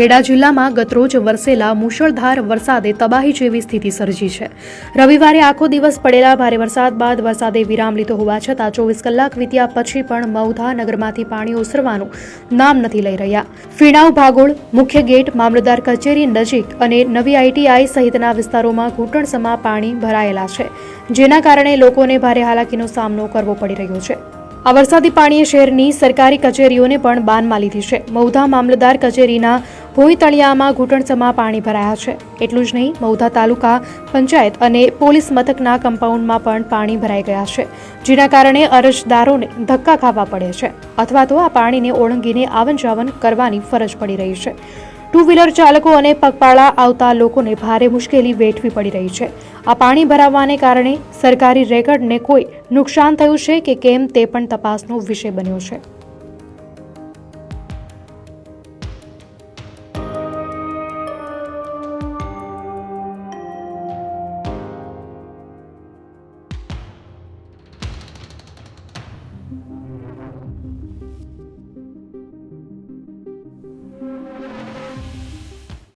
ખેડા જિલ્લામાં ગતરોજ વરસેલા મુશળધાર વરસાદે તબાહી જેવી સ્થિતિ સર્જી છે। રવિવારે આખો દિવસ પડેલા ભારે વરસાદ બાદ વરસાદે વિરામ લીધો હોવા છતાં 24 કલાક વીત્યા પછી પણ મૌધા નગરમાંથી પાણી ઓસરવાનું નામ નથી લઈ રહ્યા। ફીણાવ ભાગોળ મુખ્ય ગેટ મામલતદાર કચેરી નજીક અને નવી ITI સહિતના વિસ્તારોમાં ઘૂંટણસમા પાણી ભરાયેલા છે, જેના કારણે લોકોને ભારે હાલાકીનો સામનો કરવો પડી રહ્યો છે। આ વરસાદી પાણીએ શહેરની સરકારી કચેરીઓને પણ બાનમાં લીધી છે। મૌધા મામલતદાર કચેરીના ભોયતળિયામાં ઘૂંટણસમા પાણી ભરાયા છે। એટલું જ નહીં, મૌધા તાલુકા પંચાયત અને પોલીસ મથકના કમ્પાઉન્ડમાં પણ પાણી ભરાઈ ગયા છે, જેના કારણે અરજદારોને ધક્કા ખાવા પડે છે અથવા તો આ પાણીને ઓળંગીને આવન જાવન કરવાની ફરજ પડી રહી છે। ટુ વ્હીલર ચાલકો અને પગપાળા આવતા લોકોને ભારે મુશ્કેલી વેઠવી પડી રહી છે। આ પાણી ભરાવાને કારણે સરકારી રેકર્ડને કોઈ નુકસાન થયું છે કે કેમ તે પણ તપાસનો વિષય બન્યો છે।